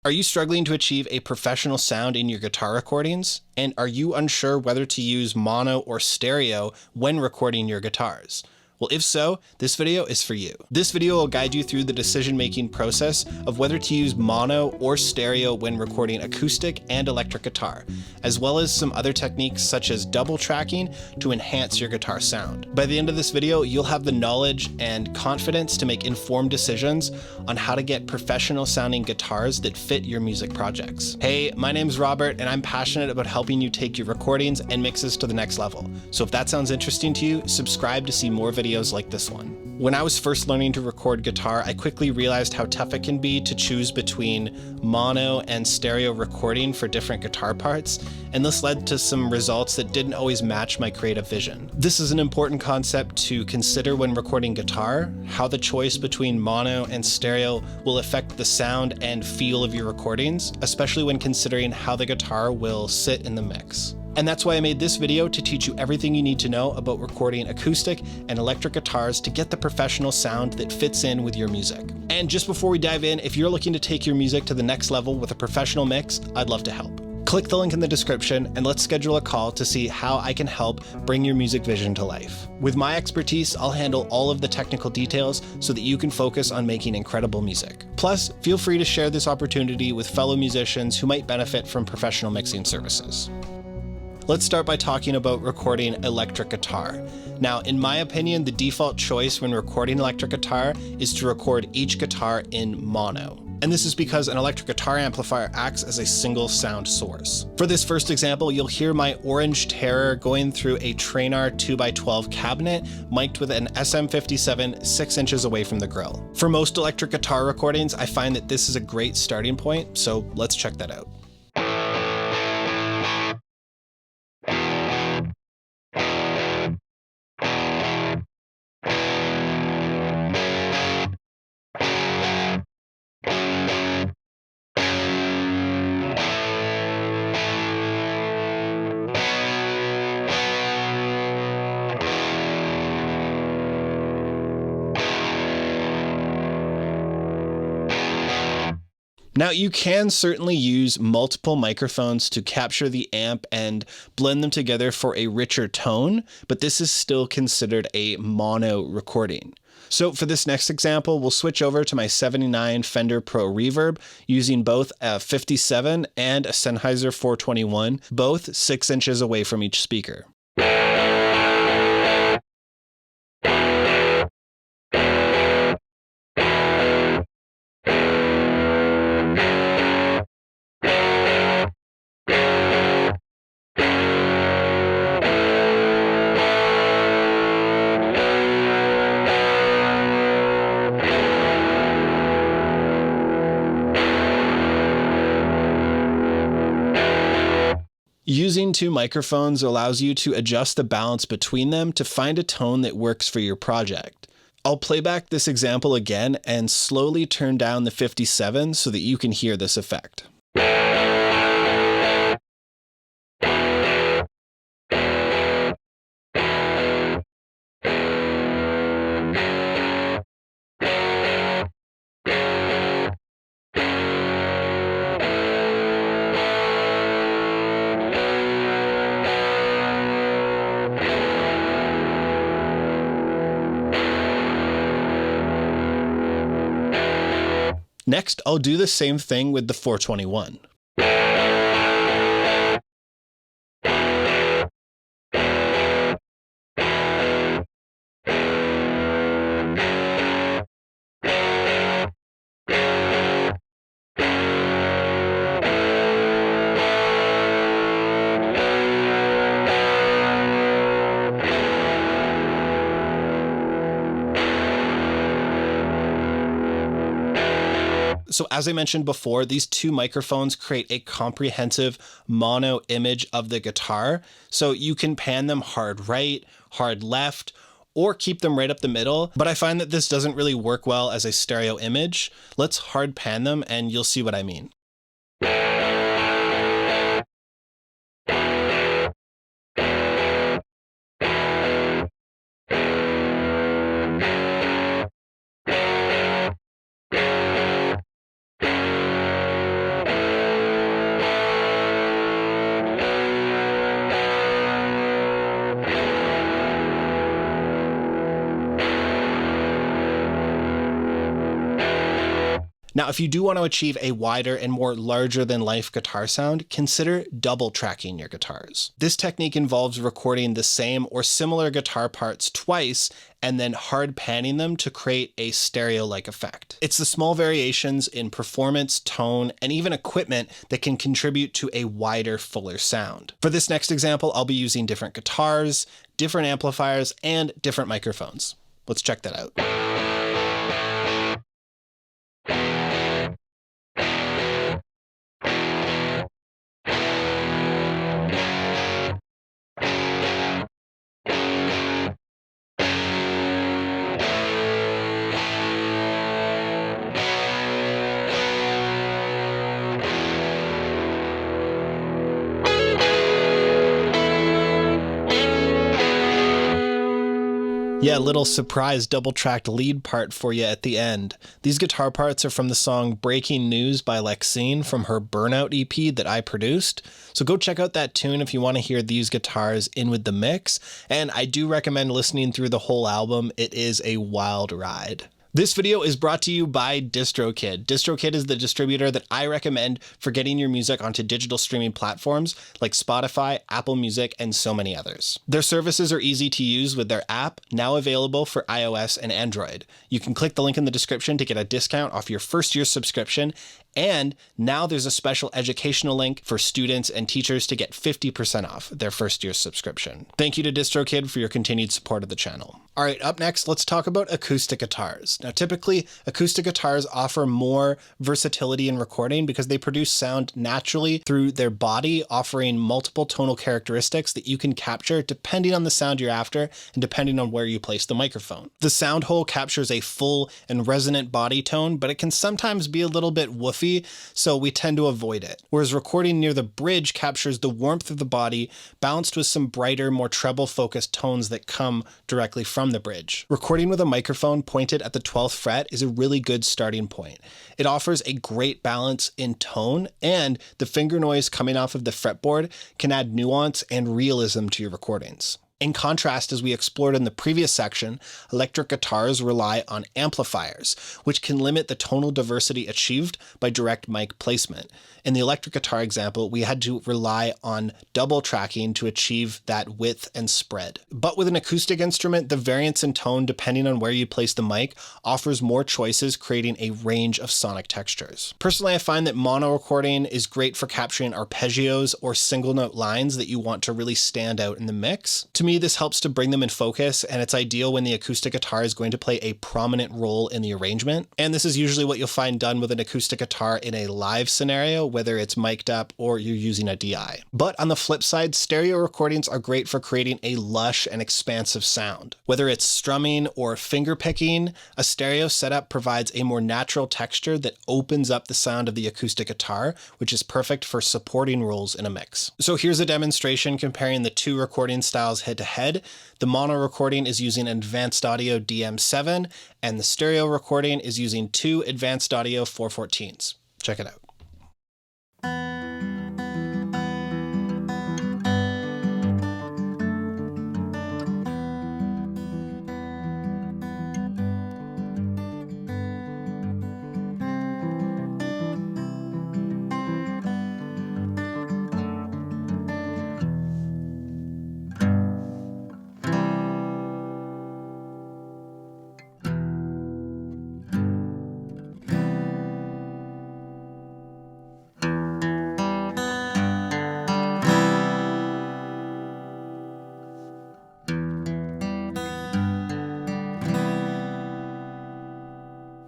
Are you struggling to achieve a professional sound in your guitar recordings? And are you unsure whether to use mono or stereo when recording your guitars? Well, if so, this video is for you. This video will guide you through the decision-making process of whether to use mono or stereo when recording acoustic and electric guitar, as well as some other techniques such as double tracking to enhance your guitar sound. By the end of this video, you'll have the knowledge and confidence to make informed decisions on how to get professional sounding guitars that fit your music projects. Hey, my name's Robert, and I'm passionate about helping you take your recordings and mixes to the next level. So if that sounds interesting to you, subscribe to see more videos like this one. When I was first learning to record guitar, I quickly realized how tough it can be to choose between mono and stereo recording for different guitar parts, and this led to some results that didn't always match my creative vision. This is an important concept to consider when recording guitar, how the choice between mono and stereo will affect the sound and feel of your recordings, especially when considering how the guitar will sit in the mix. And that's why I made this video, to teach you everything you need to know about recording acoustic and electric guitars to get the professional sound that fits in with your music. And just before we dive in, if you're looking to take your music to the next level with a professional mix, I'd love to help. Click the link in the description and let's schedule a call to see how I can help bring your music vision to life. With my expertise, I'll handle all of the technical details so that you can focus on making incredible music. Plus, feel free to share this opportunity with fellow musicians who might benefit from professional mixing services. Let's start by talking about recording electric guitar. Now, in my opinion, the default choice when recording electric guitar is to record each guitar in mono. And this is because an electric guitar amplifier acts as a single sound source. For this first example, you'll hear my Orange Terror going through a Traynor 2x12 cabinet mic'd with an SM57 6 inches away from the grill. For most electric guitar recordings, I find that this is a great starting point, so let's check that out. Now, you can certainly use multiple microphones to capture the amp and blend them together for a richer tone, but this is still considered a mono recording. So for this next example, we'll switch over to my 79 Fender Pro Reverb using both a 57 and a Sennheiser 421, both 6 inches away from each speaker. Using two microphones allows you to adjust the balance between them to find a tone that works for your project. I'll play back this example again and slowly turn down the 57 so that you can hear this effect. Next, I'll do the same thing with the 421. So as I mentioned before, these two microphones create a comprehensive mono image of the guitar. So you can pan them hard right, hard left, or keep them right up the middle. But I find that this doesn't really work well as a stereo image. Let's hard pan them and you'll see what I mean. Now, if you do want to achieve a wider and more larger-than-life guitar sound, consider double tracking your guitars. This technique involves recording the same or similar guitar parts twice and then hard panning them to create a stereo-like effect. It's the small variations in performance, tone, and even equipment that can contribute to a wider, fuller sound. For this next example, I'll be using different guitars, different amplifiers, and different microphones. Let's check that out. Yeah, little surprise double-tracked lead part for you at the end. These guitar parts are from the song Breaking News by Lexene from her Burnout EP that I produced. So go check out that tune if you want to hear these guitars in with the mix. And I do recommend listening through the whole album. It is a wild ride. This video is brought to you by DistroKid. DistroKid is the distributor that I recommend for getting your music onto digital streaming platforms like Spotify, Apple Music, and so many others. Their services are easy to use with their app, now available for iOS and Android. You can click the link in the description to get a discount off your first year subscription. And now there's a special educational link for students and teachers to get 50% off their first year subscription. Thank you to DistroKid for your continued support of the channel. All right, up next, let's talk about acoustic guitars. Now, typically, acoustic guitars offer more versatility in recording because they produce sound naturally through their body, offering multiple tonal characteristics that you can capture depending on the sound you're after and depending on where you place the microphone. The sound hole captures a full and resonant body tone, but it can sometimes be a little bit woofy, so we tend to avoid it. Whereas recording near the bridge captures the warmth of the body, balanced with some brighter, more treble-focused tones that come directly from the bridge. Recording with a microphone pointed at the 12th fret is a really good starting point. It offers a great balance in tone, and the finger noise coming off of the fretboard can add nuance and realism to your recordings. In contrast, as we explored in the previous section, electric guitars rely on amplifiers, which can limit the tonal diversity achieved by direct mic placement. In the electric guitar example, we had to rely on double tracking to achieve that width and spread. But with an acoustic instrument, the variance in tone, depending on where you place the mic, offers more choices, creating a range of sonic textures. Personally, I find that mono recording is great for capturing arpeggios or single note lines that you want to really stand out in the mix. To me, this helps to bring them in focus, and it's ideal when the acoustic guitar is going to play a prominent role in the arrangement. And this is usually what you'll find done with an acoustic guitar in a live scenario, whether it's mic'd up or you're using a DI. But on the flip side, stereo recordings are great for creating a lush and expansive sound. Whether it's strumming or finger picking, a stereo setup provides a more natural texture that opens up the sound of the acoustic guitar, which is perfect for supporting roles in a mix. So here's a demonstration comparing the two recording styles head to head. The mono recording is using an Advanced Audio DM7, and the stereo recording is using two Advanced Audio 414s. Check it out.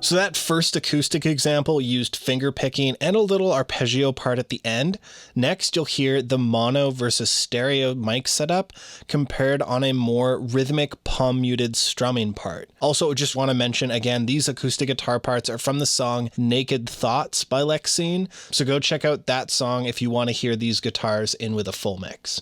So that first acoustic example used finger picking and a little arpeggio part at the end. Next, you'll hear the mono versus stereo mic setup compared on a more rhythmic palm muted strumming part. Also, just want to mention again, these acoustic guitar parts are from the song Naked Thoughts by Lexene. So go check out that song if you want to hear these guitars in with a full mix.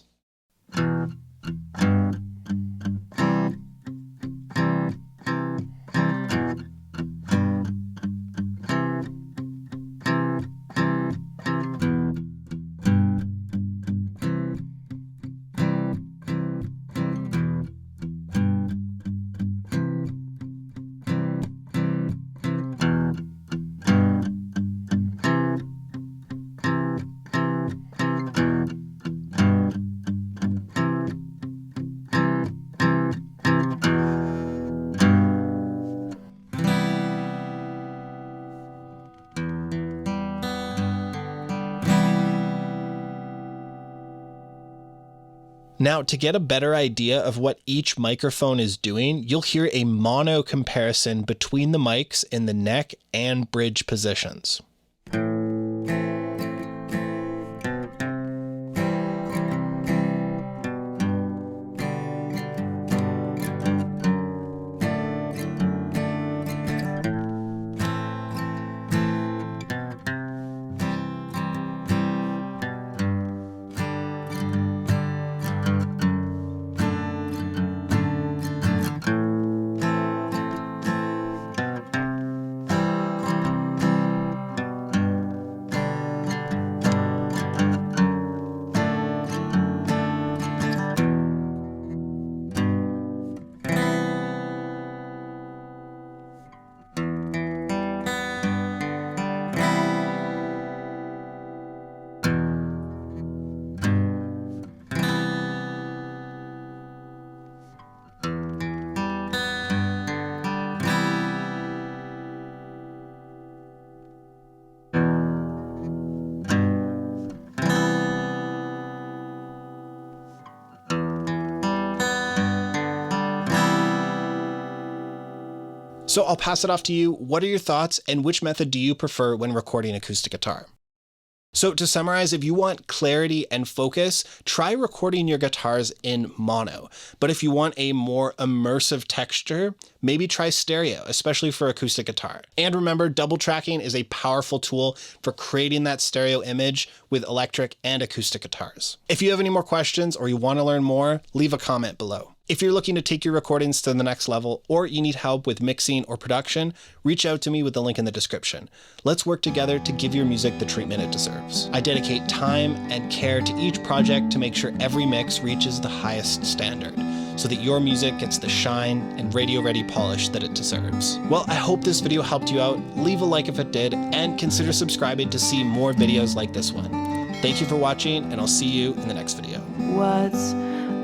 Now, to get a better idea of what each microphone is doing, you'll hear a mono comparison between the mics in the neck and bridge positions. So I'll pass it off to you. What are your thoughts, and which method do you prefer when recording acoustic guitar? So to summarize, if you want clarity and focus, try recording your guitars in mono. But if you want a more immersive texture, maybe try stereo, especially for acoustic guitar. And remember, double tracking is a powerful tool for creating that stereo image with electric and acoustic guitars. If you have any more questions or you want to learn more, leave a comment below. If you're looking to take your recordings to the next level, or you need help with mixing or production, reach out to me with the link in the description. Let's work together to give your music the treatment it deserves. I dedicate time and care to each project to make sure every mix reaches the highest standard, so that your music gets the shine and radio-ready polish that it deserves. Well, I hope this video helped you out. Leave a like if it did, and consider subscribing to see more videos like this one. Thank you for watching, and I'll see you in the next video. What's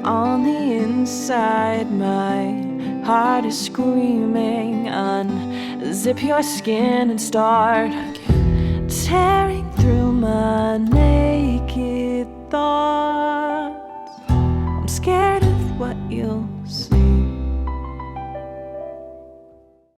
on the inside? My heart is screaming. Unzip your skin and start tearing through my naked thoughts. I'm scared of what you'll see.